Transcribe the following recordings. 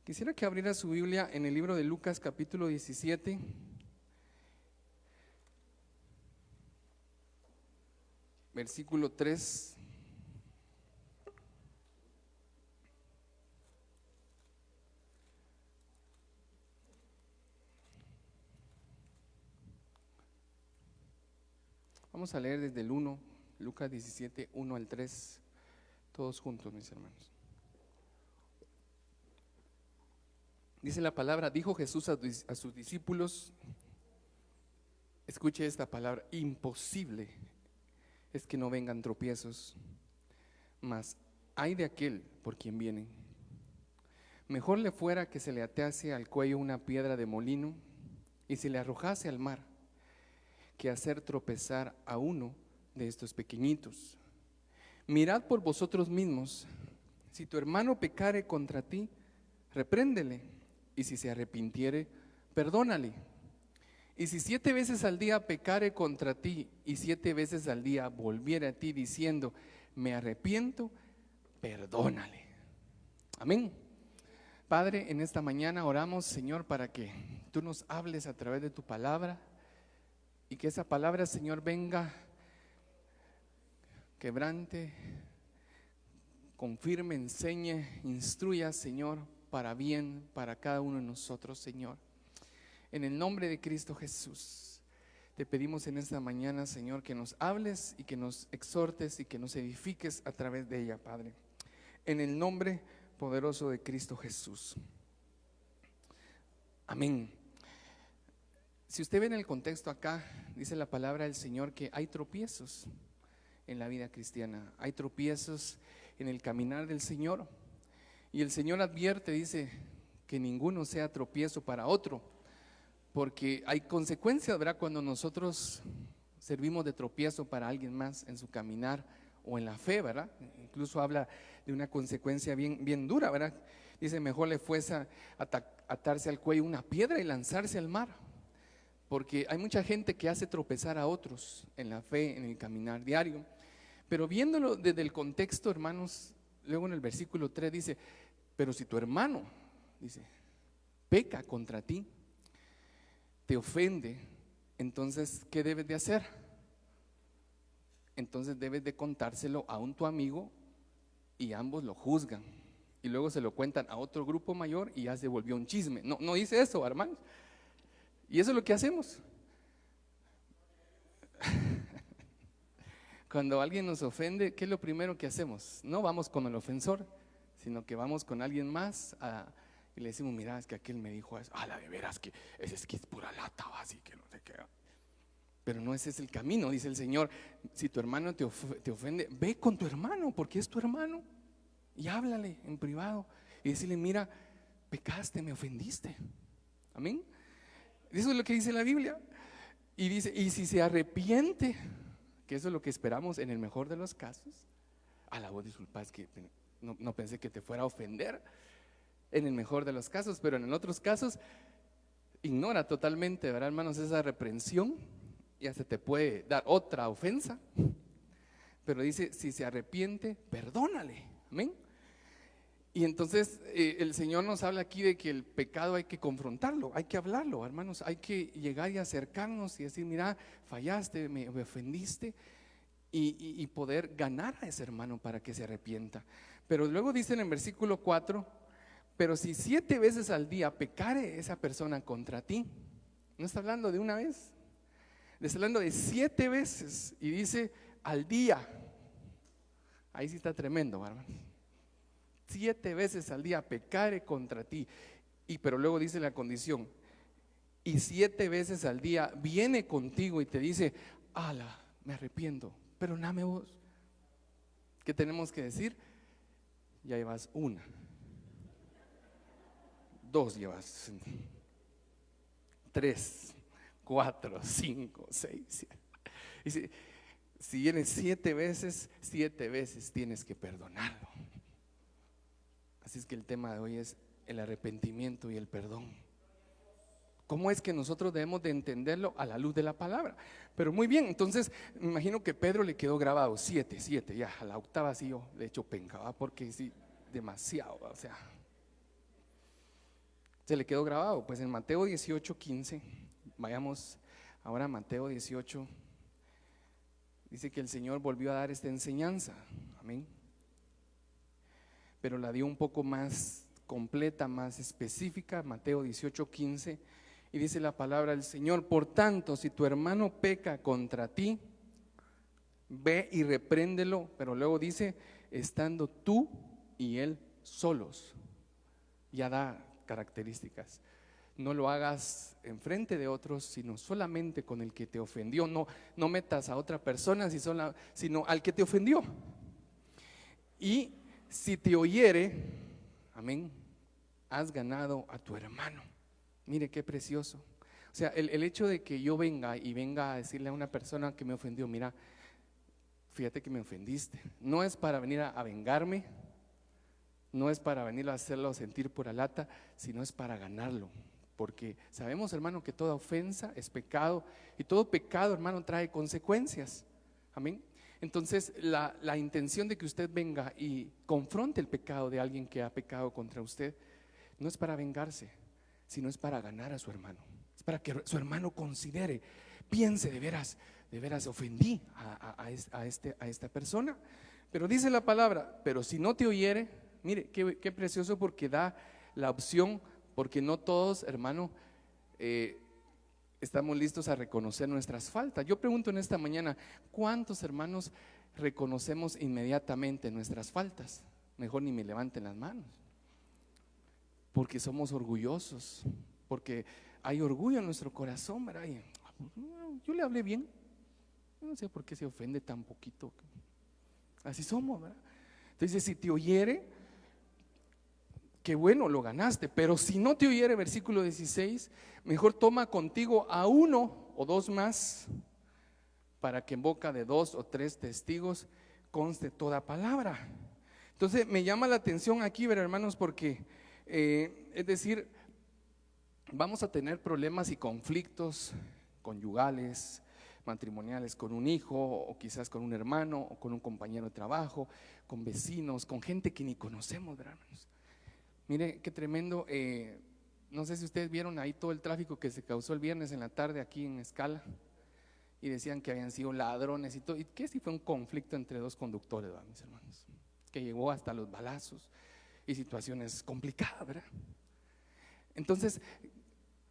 Quisiera que abriera su Biblia en el libro de Lucas capítulo 17. Versículo 3. Vamos a leer desde el 1, Lucas 17, 1 al 3, todos juntos, mis hermanos. Dice la palabra: dijo Jesús a sus discípulos, escuche esta palabra: imposible es que no vengan tropiezos, mas ay de aquel por quien vienen. Mejor le fuera que se le atase al cuello una piedra de molino y se le arrojase al mar, que hacer tropezar a uno de estos pequeñitos. Mirad por vosotros mismos: si tu hermano pecare contra ti, repréndele, y si se arrepintiere, perdónale. Y si 7 veces al día pecare contra ti, y 7 veces al día volviere a ti diciendo, me arrepiento, perdónale. Amén. Padre, en esta mañana oramos, Señor, para que tú nos hables a través de tu palabra, y que esa palabra, Señor, venga, quebrante, confirme, enseñe, instruya, Señor, para bien, para cada uno de nosotros, Señor. En el nombre de Cristo Jesús, te pedimos en esta mañana, Señor, que nos hables y que nos exhortes y que nos edifiques a través de ella, Padre. En el nombre poderoso de Cristo Jesús. Amén. Si usted ve en el contexto acá, dice la palabra del Señor que hay tropiezos en la vida cristiana, hay tropiezos en el caminar del Señor, y el Señor advierte, dice, que ninguno sea tropiezo para otro, porque hay consecuencias, ¿verdad?, cuando nosotros servimos de tropiezo para alguien más en su caminar o en la fe, ¿verdad? Incluso habla de una consecuencia bien dura, ¿verdad? Dice, mejor le fuese atarse al cuello una piedra y lanzarse al mar. Porque hay mucha gente que hace tropezar a otros en la fe, en el caminar diario. Pero viéndolo desde el contexto, hermanos, luego en el versículo 3 dice, pero si tu hermano, dice, peca contra ti, te ofende, entonces, ¿qué debes de hacer? Entonces debes de contárselo a tu amigo y ambos lo juzgan. Y luego se lo cuentan a otro grupo mayor y ya se volvió un chisme. No dice eso, hermanos. Y eso es lo que hacemos. Cuando alguien nos ofende, ¿qué es lo primero que hacemos? No vamos con el ofensor, sino que vamos con alguien más y le decimos, mira, es que aquel me dijo eso. La de veras que es pura lata, así que no sé qué. Pero no ese es el camino, dice el Señor. Si tu hermano te ofende, ve con tu hermano, porque es tu hermano, y háblale en privado y decirle, mira, pecaste, me ofendiste. Amén. Eso es lo que dice la Biblia. Y dice, y si se arrepiente, que eso es lo que esperamos en el mejor de los casos. La voz, disculpa, es que no pensé que te fuera a ofender. En el mejor de los casos, pero en otros casos ignora totalmente, ¿verdad, hermanos?, esa reprensión. Ya se te puede dar otra ofensa. Pero dice, si se arrepiente, perdónale. Amén. Y entonces el Señor nos habla aquí de que el pecado hay que confrontarlo, hay que hablarlo, hermanos, hay que llegar y acercarnos y decir, mira, fallaste, me ofendiste, y poder ganar a ese hermano para que se arrepienta. Pero luego dicen en versículo 4, pero si 7 veces al día pecare esa persona contra ti, no está hablando de una vez, está hablando de 7 veces, y dice al día. Ahí sí está tremendo, hermanos. 7 veces al día pecare contra ti, pero luego dice la condición, y 7 veces al día viene contigo y te dice, me arrepiento, perdóname vos. ¿Qué tenemos que decir? Ya llevas 1, 2 llevas, 3, 4, 5, 6, 7. Dice, si vienes 7 veces, 7 veces tienes que perdonarlo. Así es que el tema de hoy es el arrepentimiento y el perdón. ¿Cómo es que nosotros debemos de entenderlo a la luz de la palabra? Pero muy bien, entonces me imagino que Pedro le quedó grabado 7, ya a la octava sí yo le echo penca, porque sí, demasiado, o sea. Se le quedó grabado, pues en Mateo 18:15, vayamos ahora a Mateo 18, dice que el Señor volvió a dar esta enseñanza, amén, pero la dio un poco más completa, más específica. Mateo 18:15, y dice la palabra del Señor: por tanto, si tu hermano peca contra ti, ve y repréndelo, pero luego dice, estando tú y él solos. Ya da características. No lo hagas enfrente de otros, sino solamente con el que te ofendió. No metas a otra persona, sino al que te ofendió. Y si te oyere, amén, has ganado a tu hermano. Mire qué precioso. O sea, el hecho de que yo venga a decirle a una persona que me ofendió: mira, fíjate que me ofendiste. No es para venir a vengarme, no es para venir a hacerlo sentir pura lata, sino es para ganarlo. Porque sabemos, hermano, que toda ofensa es pecado, y todo pecado, hermano, trae consecuencias. Amén. Entonces la intención de que usted venga y confronte el pecado de alguien que ha pecado contra usted, no es para vengarse, sino es para ganar a su hermano. Es para que su hermano considere, piense: de veras ofendí a esta persona. Pero dice la palabra: pero si no te oyere, mire qué precioso, porque da la opción, porque no todos, hermano, estamos listos a reconocer nuestras faltas. Yo pregunto en esta mañana: ¿cuántos hermanos reconocemos inmediatamente nuestras faltas? Mejor ni me levanten las manos, porque somos orgullosos, porque hay orgullo en nuestro corazón, ¿verdad? Y, yo le hablé bien, no sé por qué se ofende tan poquito. Así somos, ¿verdad? Entonces, si te oyere, qué bueno, lo ganaste. Pero si no te oyere, versículo 16, mejor toma contigo a uno o dos más, para que en boca de 2 o 3 testigos conste toda palabra. Entonces me llama la atención aquí, ver, hermanos, porque es decir, vamos a tener problemas y conflictos conyugales, matrimoniales, con un hijo, o quizás con un hermano, o con un compañero de trabajo, con vecinos, con gente que ni conocemos, ¿verdad, hermanos? Mire qué tremendo. No sé si ustedes vieron ahí todo el tráfico que se causó el viernes en la tarde aquí en Escala, y decían que habían sido ladrones y todo, y que sí fue un conflicto entre dos conductores, ¿verdad, mis hermanos? Que llegó hasta los balazos y situaciones complicadas, ¿verdad? Entonces,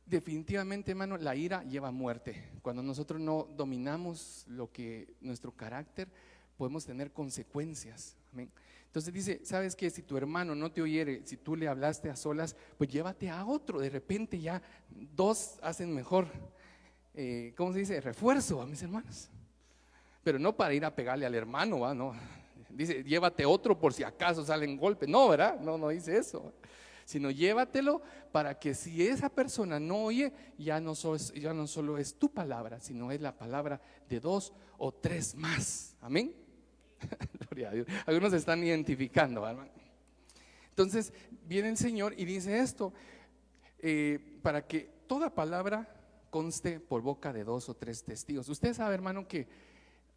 definitivamente, hermano, la ira lleva a muerte. Cuando nosotros no dominamos nuestro carácter, podemos tener consecuencias. Amén. Entonces dice: ¿sabes qué? Si tu hermano no te oyere, si tú le hablaste a solas, pues llévate a otro. De repente ya 2 hacen mejor, ¿cómo se dice? Refuerzo, a mis hermanos. Pero no para ir a pegarle al hermano, ¿va? No. Dice: llévate otro por si acaso salen golpes. No, ¿verdad? No dice eso. Sino llévatelo para que si esa persona no oye, ya no solo es tu palabra, sino es la palabra de 2 o 3 más. Amén. Gloria a Dios. Algunos se están identificando, hermano. Entonces viene el Señor y dice esto: para que toda palabra conste por boca de 2 o 3 testigos. Usted sabe, hermano, que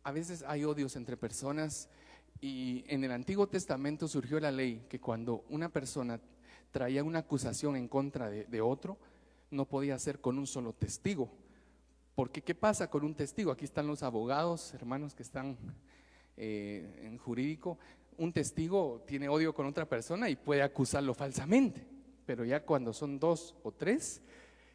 a veces hay odios entre personas, y en el Antiguo Testamento surgió la ley que cuando una persona traía una acusación en contra de otro, no podía ser con un solo testigo. Porque ¿qué pasa con un testigo? Aquí están los abogados, hermanos, que están en jurídico. Un testigo tiene odio con otra persona y puede acusarlo falsamente, pero ya cuando son 2 o 3,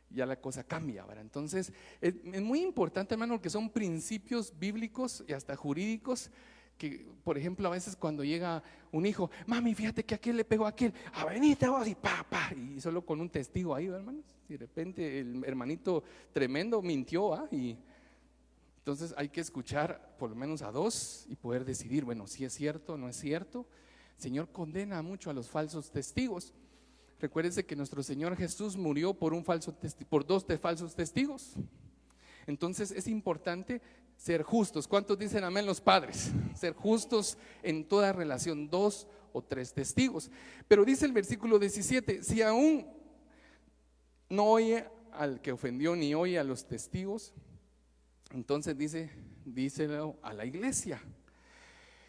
ya la cosa cambia, ¿verdad? Entonces es muy importante, hermano, que son principios bíblicos y hasta jurídicos. Que, por ejemplo, a veces cuando llega un hijo: mami, fíjate que aquel le pegó a aquel, venite vos, y y solo con un testigo ahí, hermanos, y de repente el hermanito tremendo mintió, y entonces hay que escuchar por lo menos a 2 y poder decidir, bueno, si es cierto o no es cierto. El Señor condena mucho a los falsos testigos. Recuérdense que nuestro Señor Jesús murió por 2 falsos testigos. Entonces es importante ser justos. ¿Cuántos dicen amén los padres? Ser justos en toda relación, 2 o 3 testigos. Pero dice el versículo 17: si aún no oye al que ofendió, ni oye a los testigos, entonces díselo a la iglesia.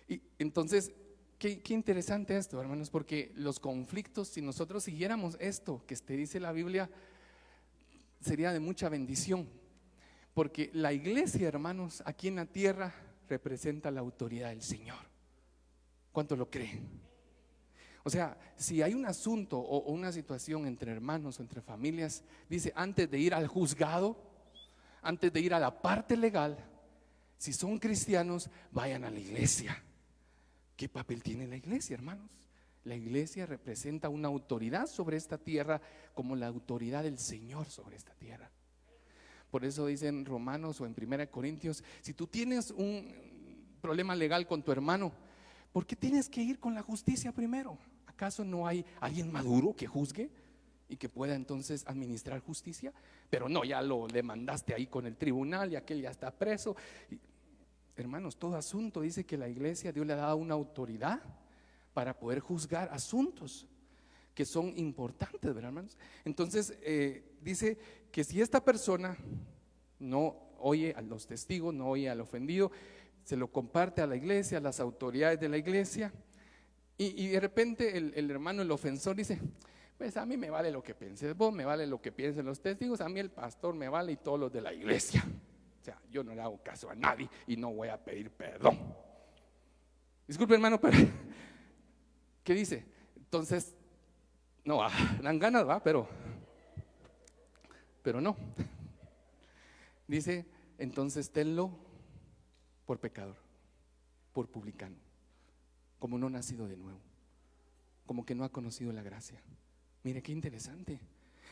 Y entonces, Qué interesante esto, hermanos, porque los conflictos, si nosotros siguiéramos esto que te dice la Biblia, sería de mucha bendición. Porque la iglesia, hermanos, aquí en la tierra representa la autoridad del Señor. ¿Cuánto lo creen? O sea, si hay un asunto o una situación entre hermanos o entre familias, dice, antes de ir al juzgado, antes de ir a la parte legal, si son cristianos, vayan a la iglesia. ¿Qué papel tiene la iglesia, hermanos? La iglesia representa una autoridad sobre esta tierra, como la autoridad del Señor sobre esta tierra. Por eso dicen Romanos o en 1 Corintios, si tú tienes un problema legal con tu hermano, ¿por qué tienes que ir con la justicia primero? ¿Acaso no hay alguien maduro que juzgue y que pueda entonces administrar justicia? Pero no, ya lo demandaste ahí con el tribunal y aquel ya está preso. Hermanos, todo asunto, dice que la iglesia, Dios le ha dado una autoridad para poder juzgar asuntos que son importantes, ¿verdad, hermanos? Entonces dice que si esta persona no oye a los testigos, no oye al ofendido, se lo comparte a la iglesia, a las autoridades de la iglesia, y de repente el hermano, el ofensor, dice, pues a mí me vale lo que pienses vos, me vale lo que piensen los testigos, a mí el pastor me vale y todos los de la iglesia. O sea, yo no le hago caso a nadie y no voy a pedir perdón. Disculpe, hermano, pero ¿qué dice? Entonces, no, dan ganas, va, pero no. Dice, entonces tenlo por pecador, por publicano, como no nacido de nuevo, como que no ha conocido la gracia. Mire qué interesante,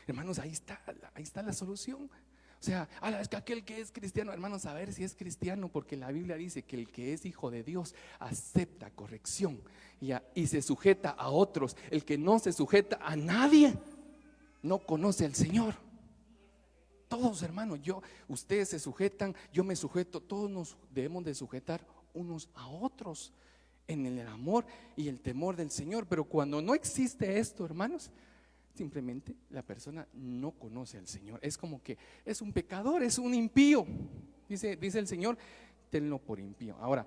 hermanos, ahí está la solución. O sea, es que aquel que es cristiano, hermanos, a ver si es cristiano, porque la Biblia dice que el que es hijo de Dios acepta corrección y se sujeta a otros. El que no se sujeta a nadie no conoce al Señor. Todos, hermanos, ustedes se sujetan, yo me sujeto, todos nos debemos de sujetar unos a otros en el amor y el temor del Señor. Pero cuando no existe esto, hermanos, simplemente la persona no conoce al Señor. Es como que es un pecador, es un impío. Dice el Señor, tenlo por impío. Ahora,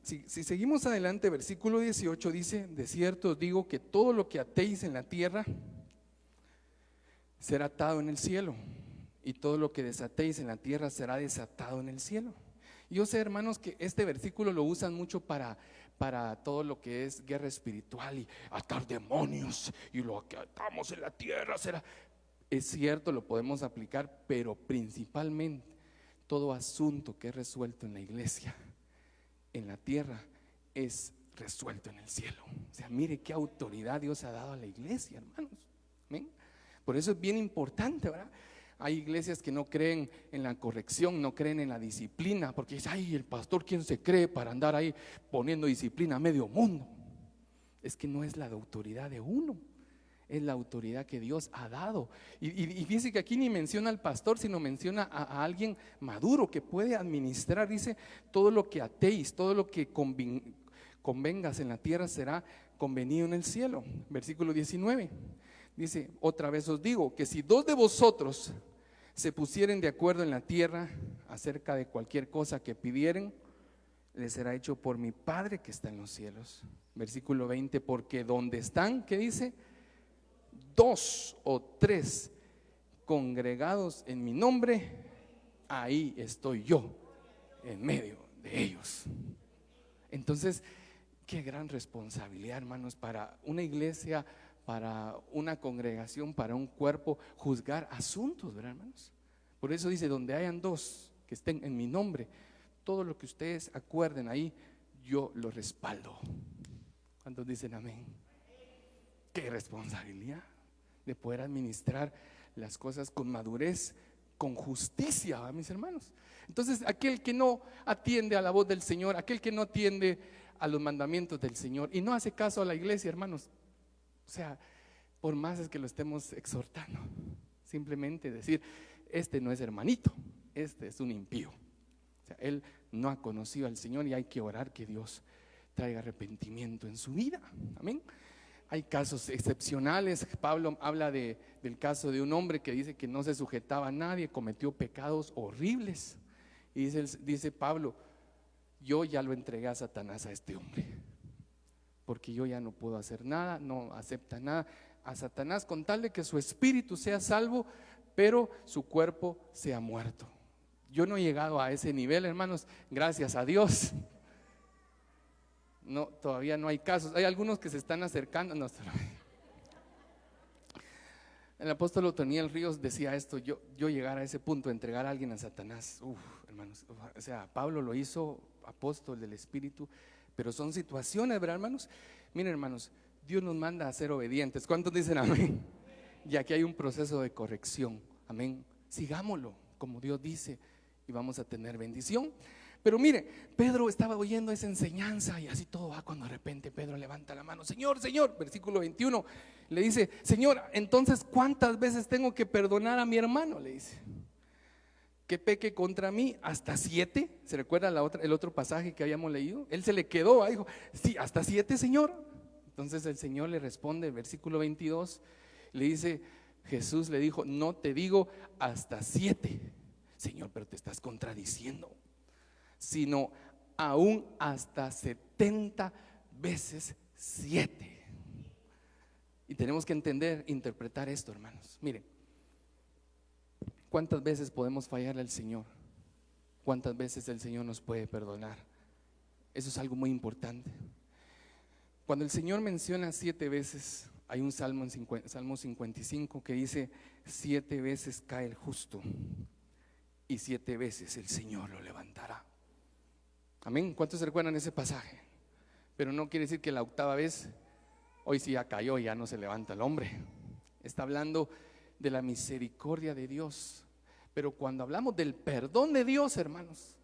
si seguimos adelante, versículo 18 dice, de cierto os digo que todo lo que atéis en la tierra será atado en el cielo, y todo lo que desatéis en la tierra será desatado en el cielo. Yo sé, hermanos, que este versículo lo usan mucho para todo lo que es guerra espiritual y atar demonios, y lo que atamos en la tierra será. Es cierto, lo podemos aplicar, pero principalmente todo asunto que es resuelto en la iglesia, en la tierra, es resuelto en el cielo. O sea, mire qué autoridad Dios ha dado a la iglesia, hermanos. ¿Ven? Por eso es bien importante, ¿verdad? Hay iglesias que no creen en la corrección, no creen en la disciplina, porque dice, ay, el pastor, ¿quién se cree para andar ahí poniendo disciplina a medio mundo? Es que no es la autoridad de uno, es la autoridad que Dios ha dado. Y fíjense que aquí ni menciona al pastor, sino menciona a alguien maduro que puede administrar. Dice, todo lo que atéis, todo lo que convengas en la tierra será convenido en el cielo. Versículo 19. Dice, otra vez os digo, que si dos de vosotros se pusieren de acuerdo en la tierra acerca de cualquier cosa que pidieren, les será hecho por mi Padre que está en los cielos. Versículo 20, porque donde están, ¿qué dice? 2 o 3 congregados en mi nombre, ahí estoy yo en medio de ellos. Entonces, qué gran responsabilidad, hermanos, para una iglesia, para una congregación, para un cuerpo, juzgar asuntos, ¿verdad, hermanos? Por eso dice, donde hayan dos que estén en mi nombre, todo lo que ustedes acuerden ahí, yo lo respaldo. ¿Cuántos dicen amén? Qué responsabilidad de poder administrar las cosas con madurez, con justicia, ¿verdad, mis hermanos? Entonces, aquel que no atiende a la voz del Señor, aquel que no atiende a los mandamientos del Señor y no hace caso a la iglesia, hermanos, o sea, por más es que lo estemos exhortando, simplemente decir, este no es hermanito, este es un impío. O sea, él no ha conocido al Señor y hay que orar que Dios traiga arrepentimiento en su vida. Amén. Hay casos excepcionales. Pablo habla del caso de un hombre que dice que no se sujetaba a nadie, cometió pecados horribles. Y dice Pablo, yo ya lo entregué a Satanás a este hombre. porque yo ya no puedo hacer nada, no acepta nada. A Satanás con tal de que su espíritu sea salvo, pero su cuerpo sea muerto. Yo no he llegado a ese nivel, hermanos, gracias a Dios. No, todavía no hay casos. Hay algunos que se están acercando. No, el apóstol Otoniel Ríos decía esto: yo llegar a ese punto de entregar a alguien a Satanás, hermanos, o sea, Pablo lo hizo, apóstol del Espíritu, pero son situaciones, ¿verdad, hermanos? Miren, hermanos, Dios nos manda a ser obedientes. ¿Cuántos dicen amén? Y aquí hay un proceso de corrección, amén. Sigámoslo como Dios dice y vamos a tener bendición. Pero mire, Pedro estaba oyendo esa enseñanza y así todo va, cuando de repente Pedro levanta la mano: Señor, Señor, versículo 21, le dice: Señor, entonces ¿cuántas veces tengo que perdonar a mi hermano? Le dice, que peque contra mí, ¿hasta 7? ¿Se recuerda el otro pasaje que habíamos leído? Él se le quedó, dijo: sí, hasta 7, Señor. Entonces el Señor le responde, versículo 22, le dice: Jesús le dijo: no te digo hasta 7, Señor, pero te estás contradiciendo, sino aún hasta 70 veces 7. Y tenemos que entender, interpretar esto, hermanos. Miren, ¿cuántas veces podemos fallarle al Señor? ¿Cuántas veces el Señor nos puede perdonar? Eso es algo muy importante. Cuando el Señor menciona 7 veces, hay un salmo en Salmo 55 que dice: 7 veces cae el justo y 7 veces el Señor lo levantará. Amén. ¿Cuántos se recuerdan ese pasaje? Pero no quiere decir que la 8ª vez, hoy sí ya cayó y ya no se levanta el hombre. Está hablando de la misericordia de Dios. Pero cuando hablamos del perdón de Dios, hermanos,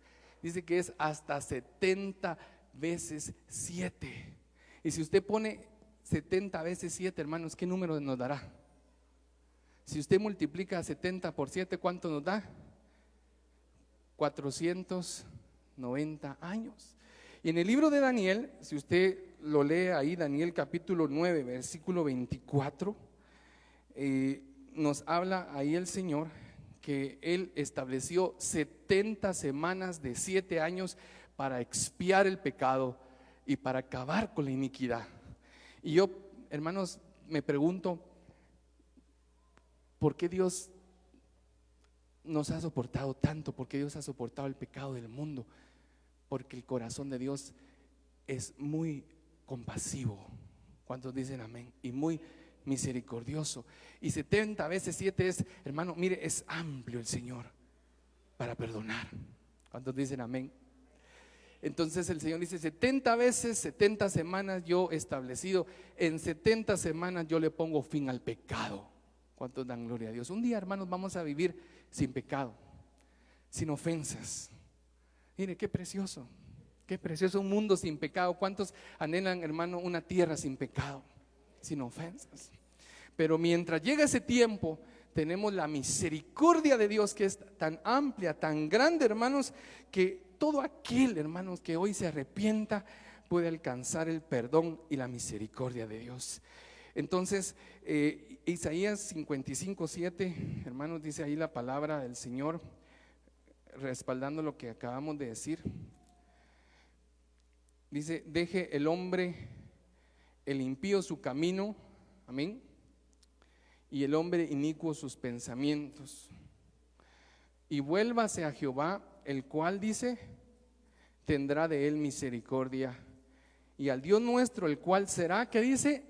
dice que es hasta 70 veces 7. Y si usted pone 70 veces 7, hermanos, ¿qué número nos dará? Si usted multiplica 70 por 7, ¿cuánto nos da? 490 años. Y en el libro de Daniel, si usted lo lee ahí, Daniel capítulo 9, versículo 24, nos habla ahí el Señor que Él estableció 70 semanas de 7 años para expiar el pecado y para acabar con la iniquidad. Y yo, hermanos, me pregunto, ¿por qué Dios nos ha soportado tanto? ¿Por qué Dios ha soportado el pecado del mundo? Porque el corazón de Dios es muy compasivo. ¿Cuántos dicen amén? Y muy misericordioso. Y 70 veces 7 es, hermano, mire, es amplio el Señor para perdonar. ¿Cuántos dicen amén? Entonces el Señor dice: 70 veces, 70 semanas yo he establecido. En 70 semanas yo le pongo fin al pecado. ¿Cuántos dan gloria a Dios? Un día, hermanos, vamos a vivir sin pecado, sin ofensas. Mire, qué precioso un mundo sin pecado. ¿Cuántos anhelan, hermano, una tierra sin pecado, sin ofensas? Pero mientras llega ese tiempo, tenemos la misericordia de Dios, que es tan amplia, tan grande, hermanos, que todo aquel, hermanos, que hoy se arrepienta puede alcanzar el perdón y la misericordia de Dios. Entonces, Isaías 55:7, hermanos, dice ahí la palabra del Señor, respaldando lo que acabamos de decir. Dice: deje el hombre, el impío, su camino, amén, y el hombre inicuo sus pensamientos, y vuélvase a Jehová, el cual, dice, tendrá de él misericordia, y al Dios nuestro, el cual será, ¿qué dice?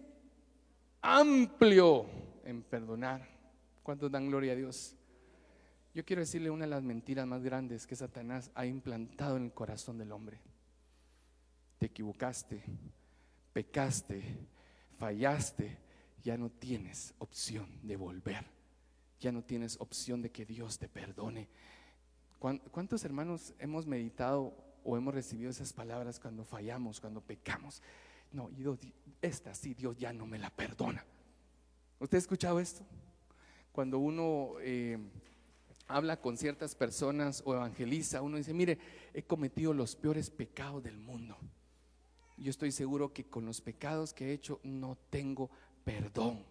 Amplio en perdonar. ¿Cuántos dan gloria a Dios? Yo quiero decirle una de las mentiras más grandes que Satanás ha implantado en el corazón del hombre. Te equivocaste, pecaste, fallaste, ya no tienes opción de volver, ya no tienes opción de que Dios te perdone. ¿Cuántos hermanos hemos meditado o hemos recibido esas palabras cuando fallamos, cuando pecamos? No, esta sí, Dios ya no me la perdona. ¿Usted ha escuchado esto? Cuando uno habla con ciertas personas o evangeliza, uno dice: mire, he cometido los peores pecados del mundo. Yo estoy seguro que con los pecados que he hecho no tengo perdón.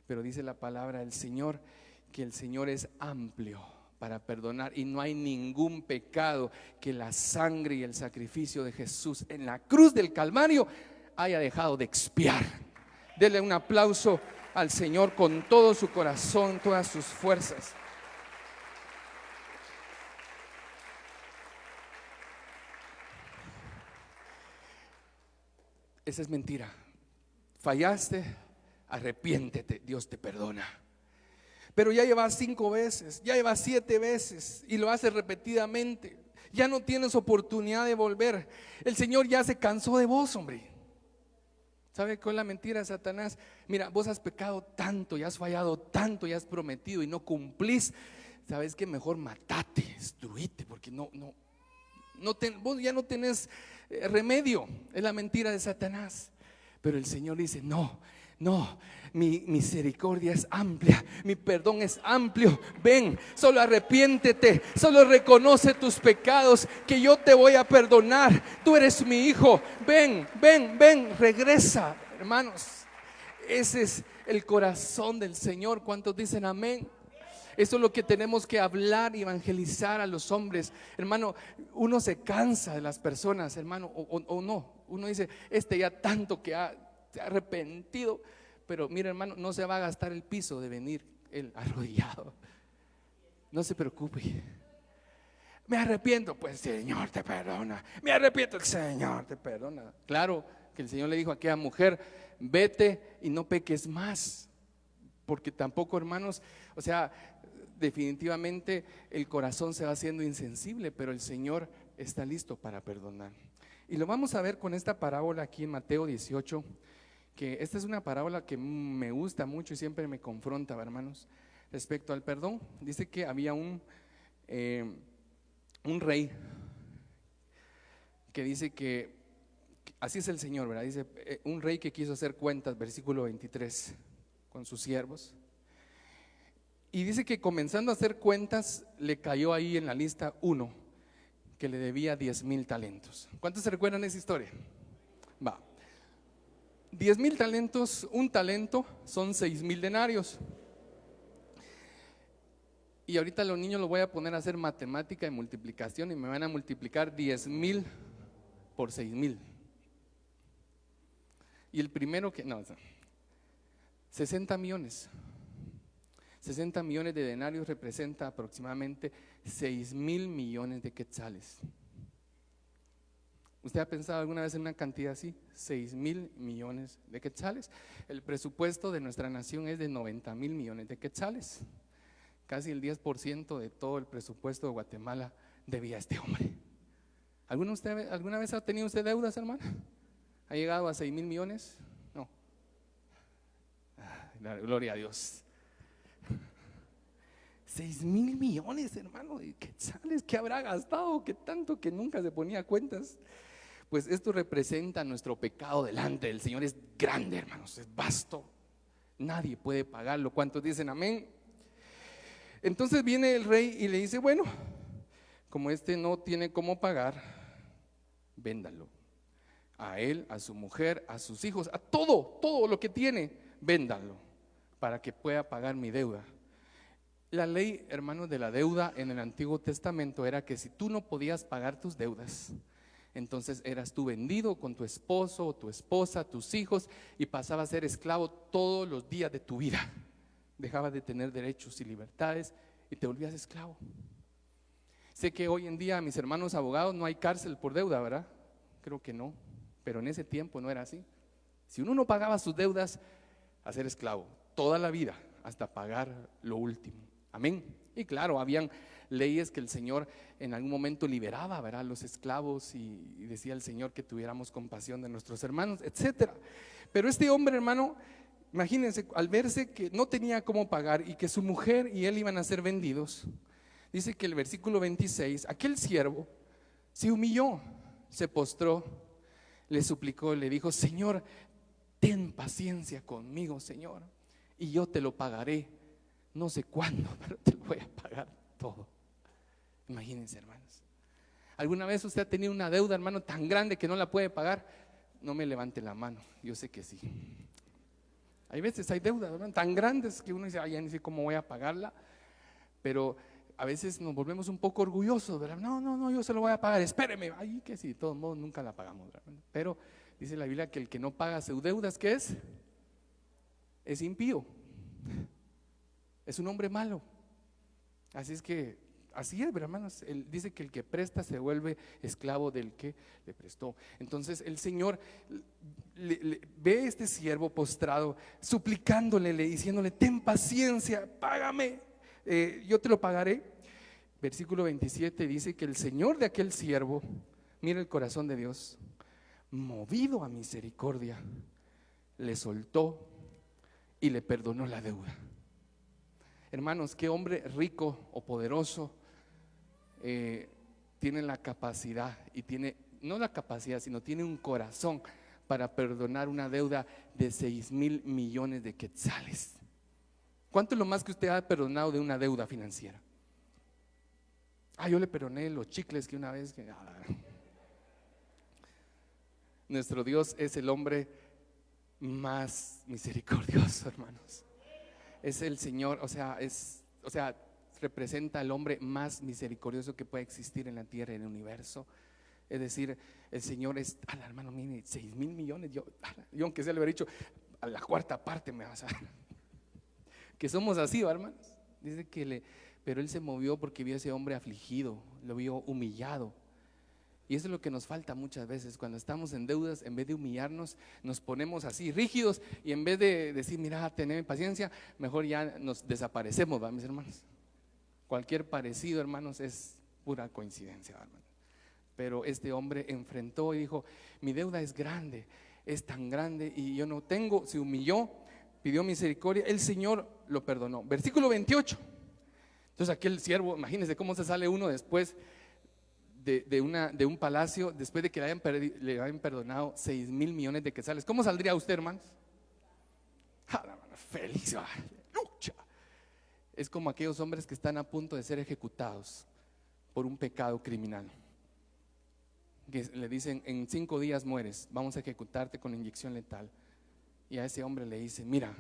Pero dice la palabra del Señor que el Señor es amplio para perdonar, y no hay ningún pecado que la sangre y el sacrificio de Jesús en la cruz del Calvario haya dejado de expiar. Dele un aplauso al Señor con todo su corazón, todas sus fuerzas. Esa es mentira. Fallaste, arrepiéntete, Dios te perdona. Pero ya llevas 5 veces, ya llevas 7 veces y lo haces repetidamente. Ya no tienes oportunidad de volver. El Señor ya se cansó de vos, hombre. ¿Sabe cuál es la mentira de Satanás? Mira, vos has pecado tanto, ya has fallado tanto, ya has prometido y no cumplís. ¿Sabes qué? Mejor matate, destruite, porque vos ya no tenés remedio. Es la mentira de Satanás. Pero el Señor dice: no, mi misericordia es amplia, mi perdón es amplio. Ven, solo arrepiéntete, solo reconoce tus pecados, que yo te voy a perdonar. Tú eres mi hijo. Ven, regresa, hermanos. Ese es el corazón del Señor. ¿Cuántos dicen amén? Eso es lo que tenemos que hablar y evangelizar a los hombres. Hermano, uno se cansa de las personas, hermano, o no. Uno dice: ya tanto que se ha arrepentido. Pero mira, hermano, no se va a gastar el piso de venir él arrodillado. No se preocupe. Me arrepiento, pues el Señor te perdona. Me arrepiento, el Señor te perdona. Claro que el Señor le dijo a aquella mujer: vete y no peques más. Porque tampoco, hermanos, o sea, definitivamente el corazón se va haciendo insensible, pero el Señor está listo para perdonar. Y lo vamos a ver con esta parábola aquí en Mateo 18, que esta es una parábola que me gusta mucho y siempre me confronta, hermanos, respecto al perdón. Dice que había un rey que dice que, así es el Señor, ¿verdad? Dice, un rey que quiso hacer cuentas, versículo 23, con sus siervos. Y dice que comenzando a hacer cuentas, le cayó ahí en la lista uno que le debía 10,000 talentos. ¿Cuántos se recuerdan esa historia? Va. 10,000 talentos, un talento son 6,000 denarios. Y ahorita a los niños los voy a poner a hacer matemática y multiplicación y me van a multiplicar 10,000 por 6,000. Y el primero que, 60 millones. 60 millones de denarios representa aproximadamente 6,000 millones de quetzales. ¿Usted ha pensado alguna vez en una cantidad así? 6,000 millones de quetzales. El presupuesto de nuestra nación es de 90,000 millones de quetzales. Casi el 10% de todo el presupuesto de Guatemala debía a este hombre. ¿Alguna vez ha tenido usted deudas, hermano? ¿Ha llegado a 6,000 millones? No. Gloria a Dios. 6,000 millones, hermano, de quetzales. ¿Qué habrá gastado? ¿Qué tanto que nunca se ponía cuentas? Pues esto representa nuestro pecado delante del Señor. Es grande, hermanos, es vasto. Nadie puede pagarlo. ¿Cuántos dicen amén? Entonces viene el rey y le dice: bueno, como no tiene cómo pagar, véndalo. A él, a su mujer, a sus hijos, a todo lo que tiene, véndalo para que pueda pagar mi deuda. La ley, hermanos, de la deuda en el Antiguo Testamento era que si tú no podías pagar tus deudas, entonces eras tú vendido con tu esposo o tu esposa, tus hijos, y pasabas a ser esclavo todos los días de tu vida. Dejabas de tener derechos y libertades y te volvías esclavo. Sé que hoy en día, mis hermanos abogados, no hay cárcel por deuda, ¿verdad? Creo que no, pero en ese tiempo no era así. Si uno no pagaba sus deudas, a ser esclavo toda la vida hasta pagar lo último. Amén. Y claro, habían leyes que el Señor en algún momento liberaba, ¿verdad?, a los esclavos, y decía el Señor que tuviéramos compasión de nuestros hermanos, etcétera. Pero este hombre, hermano, imagínense, al verse que no tenía cómo pagar y que su mujer y él iban a ser vendidos, dice que el versículo 26, aquel siervo se humilló, se postró, le suplicó, le dijo: Señor, ten paciencia conmigo, Señor, y yo te lo pagaré. No sé cuándo, pero te lo voy a pagar todo. Imagínense, hermanos. ¿Alguna vez usted ha tenido una deuda, hermano, tan grande que no la puede pagar? No me levante la mano, yo sé que sí. Hay veces hay deudas, hermano, tan grandes que uno dice: ya ni sé cómo voy a pagarla. Pero a veces nos volvemos un poco orgullosos, ¿verdad? No, yo se lo voy a pagar, espéreme. Ay, que sí, de todos modos nunca la pagamos, ¿verdad? Pero Dice la Biblia que el que no paga sus deudas, ¿qué es? Es impío, es un hombre malo. Así es que, así es, hermanos. Él dice que el que presta se vuelve esclavo del que le prestó. Entonces el Señor ve a este siervo postrado, suplicándole, diciéndole: ten paciencia, págame, yo te lo pagaré. Versículo 27 dice que el Señor de aquel siervo, mira el corazón de Dios, movido a misericordia, le soltó y le perdonó la deuda. Hermanos, qué hombre rico o poderoso tiene la capacidad, y tiene, no la capacidad, sino tiene un corazón para perdonar una deuda de 6,000 millones de quetzales. ¿Cuánto es lo más que usted ha perdonado de una deuda financiera? Yo le perdoné los chicles que una vez Nuestro Dios es el hombre más misericordioso, hermanos. Es el Señor, o sea, representa al hombre más misericordioso que puede existir en la tierra y en el universo. Es decir, el Señor es, hermano, mire, 6,000 millones. Yo aunque sea le hubiera dicho, a la cuarta parte me vas a que somos así, hermanos. Dice pero Él se movió porque vio a ese hombre afligido, lo vio humillado. Y eso es lo que nos falta muchas veces. Cuando estamos en deudas, en vez de humillarnos, nos ponemos así rígidos, y en vez de decir: mira, tened paciencia, mejor ya nos desaparecemos, ¿va, mis hermanos? Cualquier parecido, hermanos, es pura coincidencia, hermanos. Pero este hombre enfrentó y dijo: mi deuda es grande, es tan grande y yo no tengo. Se humilló, pidió misericordia, el Señor lo perdonó. Versículo 28. Entonces aquel siervo, imagínense cómo se sale uno después de un palacio, después de que le hayan perdonado 6,000 millones de quetzales. ¿Cómo saldría usted, hermanos? Feliz, lucha. Es como aquellos hombres que están a punto de ser ejecutados por un pecado criminal, que le dicen: en 5 días mueres, vamos a ejecutarte con inyección letal. Y a ese hombre le dice: mira,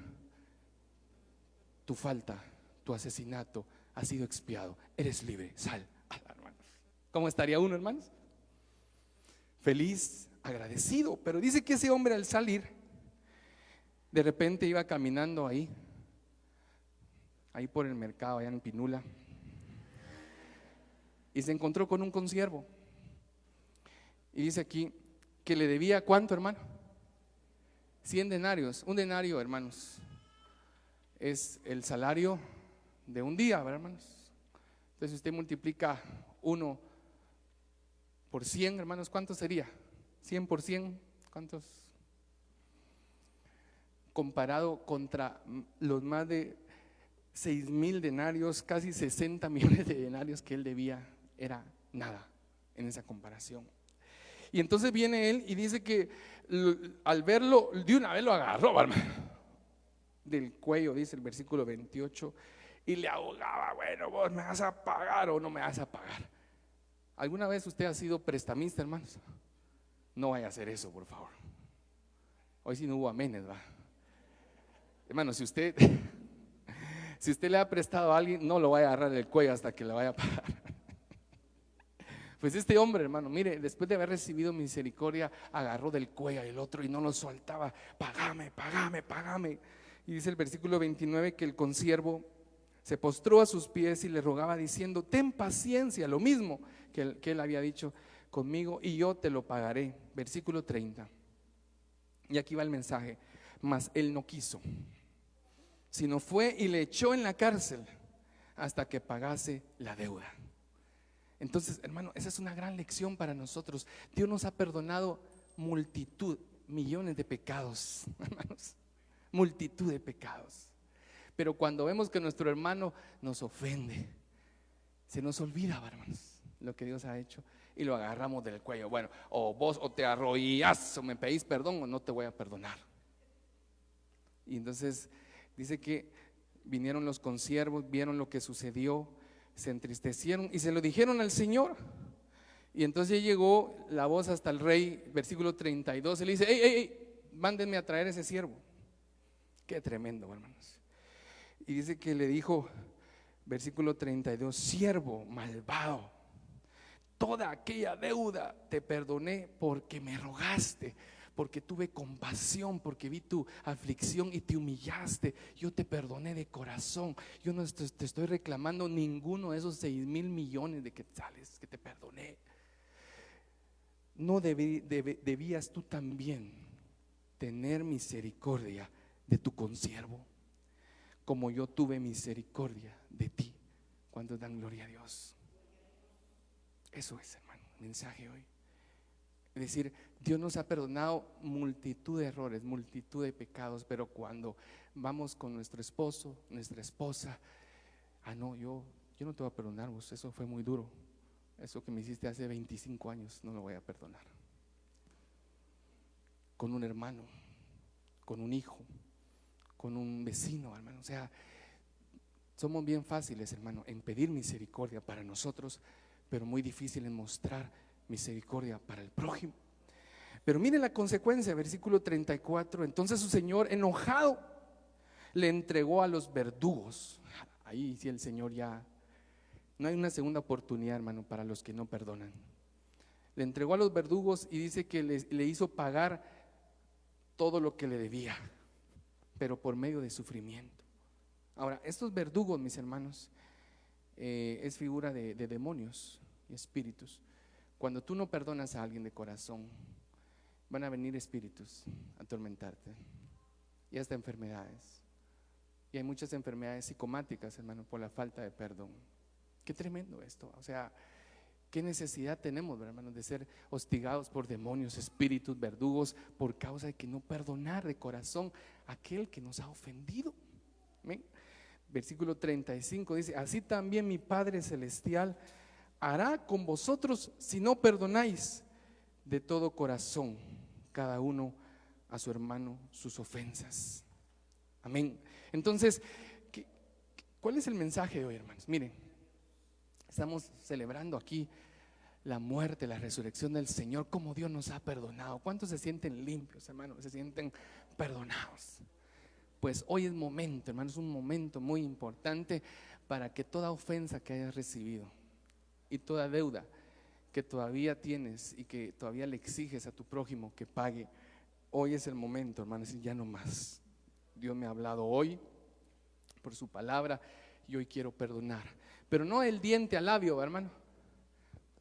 tu falta, tu asesinato ha sido expiado, eres libre, sal. ¿Cómo estaría uno, hermanos? Feliz, agradecido. Pero dice que ese hombre, al salir, de repente iba caminando ahí por el mercado, allá en Pinula, y se encontró con un consiervo. Y dice aquí que le debía, ¿cuánto, hermano? 100 denarios. Un denario, hermanos, es el salario de un día, ¿verdad, hermanos? Entonces, si usted multiplica 1 por 100, hermanos, ¿cuánto sería? 100 por 100, ¿cuántos? Comparado contra los más de 6,000 denarios, casi 60 millones de denarios que él debía, era nada en esa comparación. Y entonces viene él y dice que al verlo, de una vez lo agarró, hermano, del cuello, dice el versículo 28, y le ahogaba: bueno, vos me vas a pagar o no me vas a pagar. ¿Alguna vez usted ha sido prestamista, hermanos? No vaya a hacer eso, por favor. Hoy sí no hubo amenes, va. Hermano, si usted le ha prestado a alguien, no lo vaya a agarrar el cuello hasta que le vaya a pagar. Pues este hombre, hermano, mire, después de haber recibido misericordia, agarró del cuello al otro y no lo soltaba: págame, págame, págame. Y dice el versículo 29 que el consiervo se postró a sus pies y le rogaba diciendo: ten paciencia, lo mismo que él había dicho conmigo, y yo te lo pagaré. Versículo 30. Y aquí va el mensaje: mas él no quiso, sino fue y le echó en la cárcel hasta que pagase la deuda. Entonces, hermano, esa es una gran lección para nosotros. Dios nos ha perdonado millones de pecados, hermanos, multitud de pecados. Pero cuando vemos que nuestro hermano nos ofende, se nos olvida, hermanos, lo que Dios ha hecho, y lo agarramos del cuello. Bueno, o vos o te arrodillás o me pedís perdón o no te voy a perdonar. Y entonces dice que vinieron los consiervos, vieron lo que sucedió, se entristecieron y se lo dijeron al Señor. Y entonces llegó la voz hasta el rey, versículo 32, y le dice: ey, mándenme a traer ese siervo. Qué tremendo, hermanos. Y dice que le dijo, versículo 32: siervo malvado, toda aquella deuda te perdoné porque me rogaste, porque tuve compasión, porque vi tu aflicción y te humillaste. Yo te perdoné de corazón. Yo no te estoy reclamando ninguno de esos 6,000 millones de quetzales que te perdoné. ¿No debías tú también tener misericordia de tu consiervo, como yo tuve misericordia de ti? Cuando dan gloria a Dios. Eso es, hermano, el mensaje hoy. Es decir, Dios nos ha perdonado multitud de errores, multitud de pecados, pero cuando vamos con nuestro esposo, nuestra esposa, no, yo no te voy a perdonar vos, eso fue muy duro. Eso que me hiciste hace 25 años, no lo voy a perdonar. Con un hermano, con un hijo, con un vecino, hermano. O sea, somos bien fáciles, hermano, en pedir misericordia para nosotros, pero muy difícil en mostrar misericordia para el prójimo. Pero mire la consecuencia, versículo 34. Entonces su señor, enojado, le entregó a los verdugos. Ahí sí el Señor ya, no hay una segunda oportunidad, hermano, para los que no perdonan. Le entregó a los verdugos y dice que le hizo pagar todo lo que le debía, pero por medio de sufrimiento. Ahora, estos verdugos, mis hermanos, es figura de demonios y espíritus. Cuando tú no perdonas a alguien de corazón, van a venir espíritus a atormentarte, y hasta enfermedades. Y hay muchas enfermedades psicomáticas, hermano, por la falta de perdón. Qué tremendo esto. O sea, qué necesidad tenemos, hermanos, de ser hostigados por demonios, espíritus, verdugos, por causa de que no perdonar de corazón a aquel que nos ha ofendido. ¿Ven? Versículo 35 dice: así también mi Padre Celestial hará con vosotros si no perdonáis de todo corazón cada uno a su hermano sus ofensas. Amén. Entonces, ¿cuál es el mensaje de hoy, hermanos? Miren, estamos celebrando aquí la muerte, la resurrección del Señor, como Dios nos ha perdonado. ¿Cuántos se sienten limpios, hermanos? Se sienten perdonados. Pues hoy es momento, hermanos, un momento muy importante para que toda ofensa que hayas recibido y toda deuda que todavía tienes y que todavía le exiges a tu prójimo que pague, hoy es el momento, hermanos, y ya no más. Dios me ha hablado hoy por su palabra y hoy quiero perdonar, pero no el diente al labio, hermano,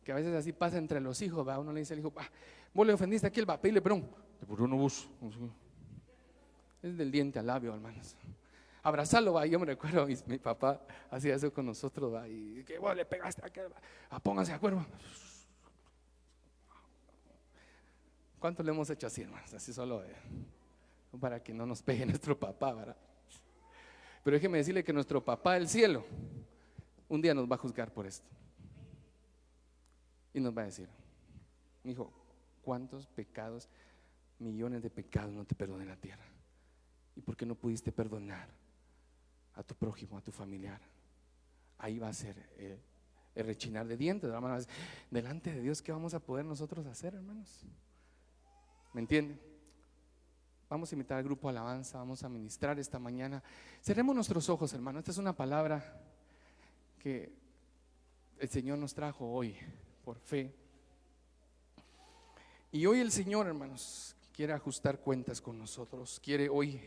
que a veces así pasa entre los hijos, ¿va? Uno le dice al hijo: vos le ofendiste a aquel, va, pedile perdón. Te perdono vos. Es del diente al labio, hermanos. Abrazarlo, va. Yo me recuerdo, mi papá hacía eso con nosotros, va, y que vos le pegaste a aquel, va. Pónganse de acuerdo. ¿Cuánto le hemos hecho así, hermanos? Así solo para que no nos pegue nuestro papá, ¿verdad? Pero déjeme decirle que nuestro papá del cielo un día nos va a juzgar por esto y nos va a decir: hijo, ¿cuántos pecados, millones de pecados no te perdoné en la tierra? ¿Y por qué no pudiste perdonar a tu prójimo, a tu familiar? Ahí va a ser el rechinar de dientes, hermanos. Delante de Dios, ¿qué vamos a poder nosotros hacer, hermanos? ¿Me entienden? Vamos a invitar al grupo Alabanza, vamos a ministrar esta mañana. Cerremos nuestros ojos, hermanos. Esta es una palabra que el Señor nos trajo hoy por fe. Y hoy el Señor, hermanos, quiere ajustar cuentas con nosotros. Quiere hoy,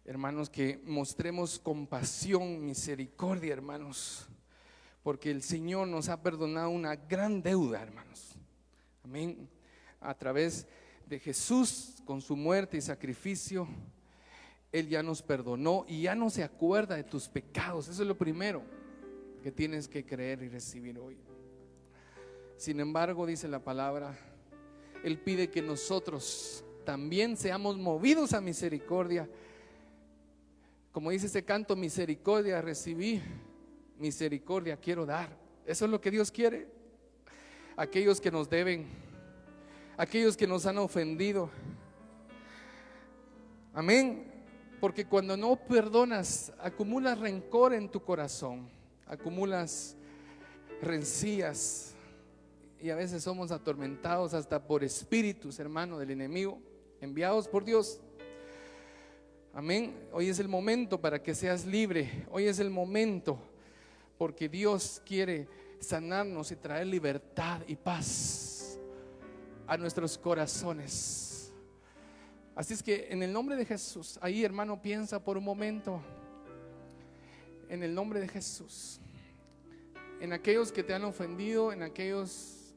hermanos, que mostremos compasión, misericordia, hermanos, porque el Señor nos ha perdonado una gran deuda, hermanos. Amén. A través de Jesús, con su muerte y sacrificio, Él ya nos perdonó y ya no se acuerda de tus pecados. Eso es lo primero que tienes que creer y recibir hoy. Sin embargo, dice la palabra, Él pide que nosotros también seamos movidos a misericordia. Como dice ese canto: misericordia recibí, misericordia quiero dar. Eso es lo que Dios quiere. Aquellos que nos deben, aquellos que nos han ofendido. Amén. Porque cuando no perdonas, acumulas rencor en tu corazón, acumulas rencillas, y a veces somos atormentados hasta por espíritus, hermano, del enemigo, enviados por Dios. Amén. Hoy es el momento para que seas libre. Hoy es el momento, porque Dios quiere sanarnos y traer libertad y paz a nuestros corazones. Así es que en el nombre de Jesús, ahí hermano, piensa por un momento, en el nombre de Jesús, en aquellos que te han ofendido, en aquellos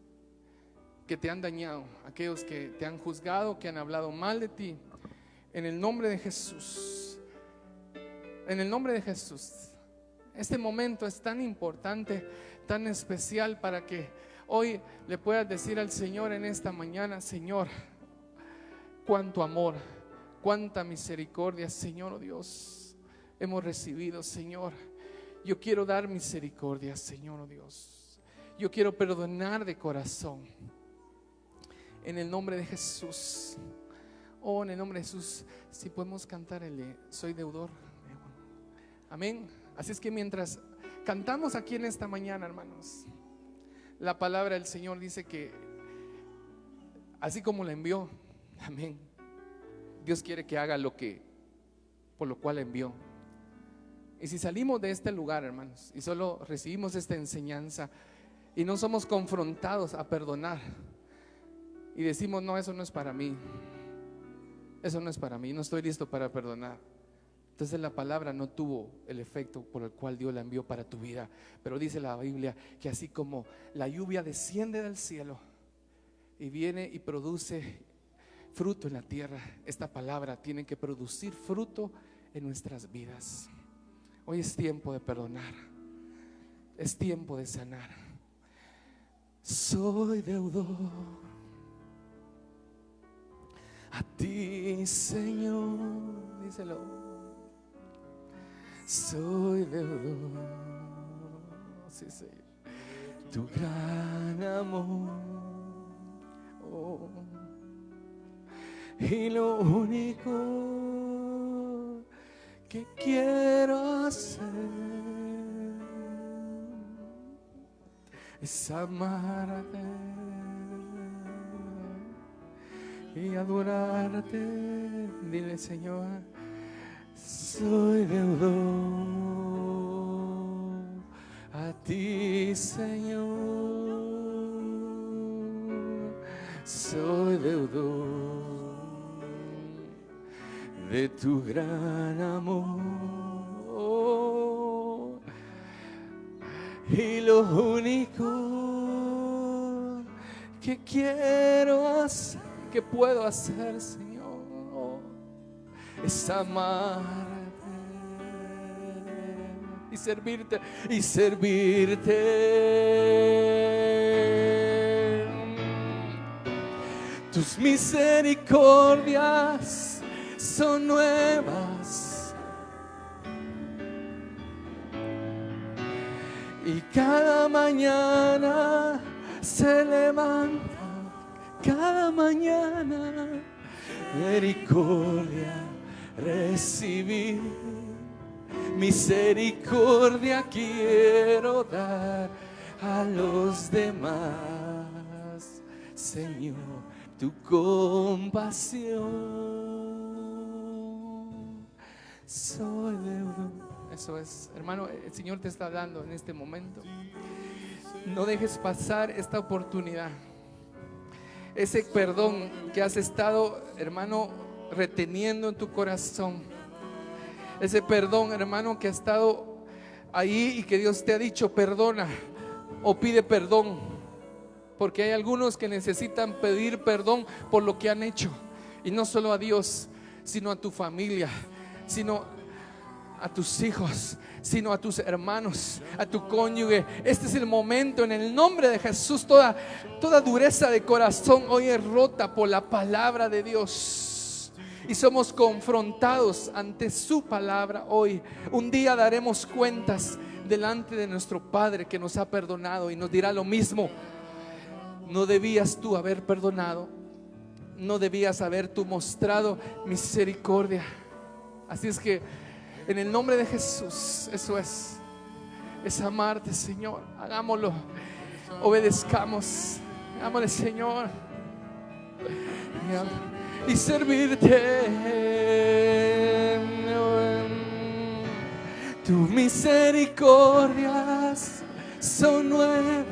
que te han dañado, aquellos que te han juzgado, que han hablado mal de ti. En el nombre de Jesús, en el nombre de Jesús. Este momento es tan importante, tan especial, para que hoy le puedas decir al Señor en esta mañana: Señor, cuánto amor, cuánta misericordia, Señor, oh Dios, hemos recibido, Señor. Yo quiero dar misericordia, Señor, oh Dios. Yo quiero perdonar de corazón. En el nombre de Jesús. Oh, en el nombre de Jesús. Si podemos cantar el Soy deudor. Amén. Así es que mientras cantamos aquí en esta mañana, hermanos, la palabra del Señor dice que así como la envió, amén, Dios quiere que haga por lo cual la envió. Y si salimos de este lugar, hermanos, y solo recibimos esta enseñanza y no somos confrontados a perdonar y decimos: no, eso no es para mí, eso no es para mí, no estoy listo para perdonar, entonces la palabra no tuvo el efecto por el cual Dios la envió para tu vida. Pero dice la Biblia que así como la lluvia desciende del cielo y viene y produce fruto en la tierra, esta palabra tiene que producir fruto en nuestras vidas. Hoy es tiempo de perdonar, es tiempo de sanar. Soy deudor a ti, Señor, díselo. Soy deudor, sí, Señor, tu gran amor, oh, y lo único que quiero hacer es amarte y adorarte. Dile: Señor, soy deudor a ti, Señor. Soy deudor de tu gran amor, y lo único que quiero hacer, que puedo hacer, Señor, es amarte y servirte, y servirte. Tus misericordias son nuevas y cada mañana se levanta, cada mañana misericordia recibir, misericordia quiero dar a los demás, Señor, tu compasión. Soy deudor. Eso es, hermano, el Señor te está dando en este momento. No dejes pasar esta oportunidad. Ese perdón que has estado, hermano, reteniendo en tu corazón, ese perdón, hermano, que ha estado ahí y que Dios te ha dicho: perdona o pide perdón, porque hay algunos que necesitan pedir perdón por lo que han hecho, y no solo a Dios, sino a tu familia, sino a tus hijos, sino a tus hermanos, a tu cónyuge. Este es el momento, en el nombre de Jesús. Toda dureza de corazón hoy es rota por la palabra de Dios, y somos confrontados ante su palabra hoy. Un día daremos cuentas delante de nuestro Padre, que nos ha perdonado, y nos dirá lo mismo: no debías tú haber perdonado, no debías haber tú mostrado misericordia. Así es que en el nombre de Jesús, eso es amarte, Señor. Hagámoslo, obedezcamos, hagámosle, Señor, y servirte. Tus misericordias son nuevas,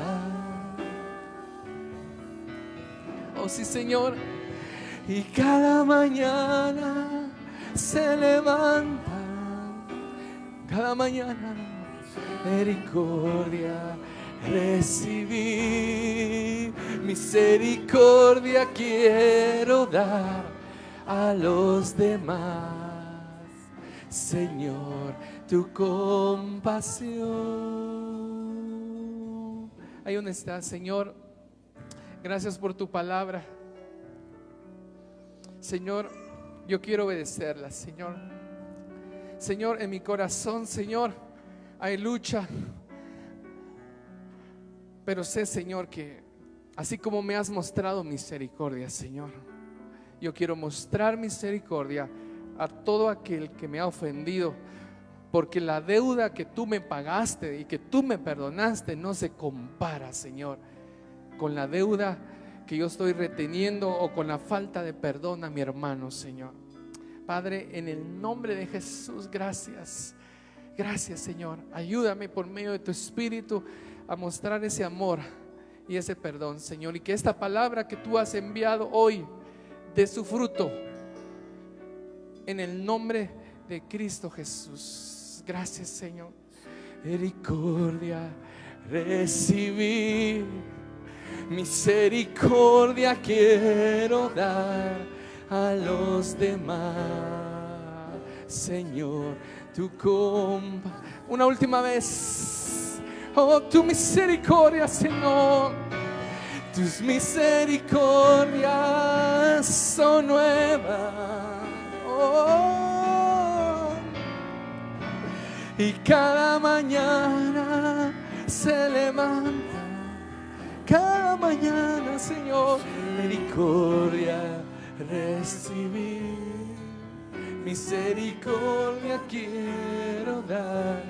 oh sí, Señor, y cada mañana se levanta. Cada mañana misericordia recibí, misericordia quiero dar a los demás. Señor, tu compasión. Ahí donde estás, Señor, gracias por tu palabra. Señor, yo quiero obedecerla, Señor. Señor, en mi corazón, Señor, hay lucha. Pero sé, Señor, que así como me has mostrado misericordia, Señor, yo quiero mostrar misericordia a todo aquel que me ha ofendido, porque la deuda que tú me pagaste y que tú me perdonaste no se compara, Señor, con la deuda que yo estoy reteniendo o con la falta de perdón a mi hermano, Señor. Padre, en el nombre de Jesús, gracias. Gracias, Señor. Ayúdame por medio de tu Espíritu a mostrar ese amor y ese perdón, Señor, y que esta palabra que tú has enviado hoy dé su fruto en el nombre de Cristo Jesús. Gracias, Señor. Misericordia recibí, misericordia quiero dar a los demás. Señor, tu una última vez. Oh, tu misericordia, Señor. Tus misericordias son nuevas. Oh, y cada mañana se levanta. Cada mañana, Señor, misericordia recibí, misericordia quiero dar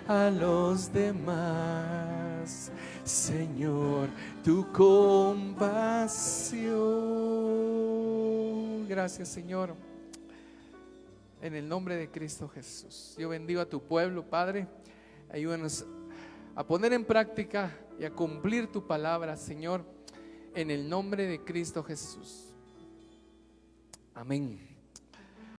a los demás. Señor, tu compasión. Gracias, Señor. En el nombre de Cristo Jesús, yo bendigo a tu pueblo, Padre. Ayúdanos a poner en práctica y a cumplir tu palabra, Señor, en el nombre de Cristo Jesús. Amén.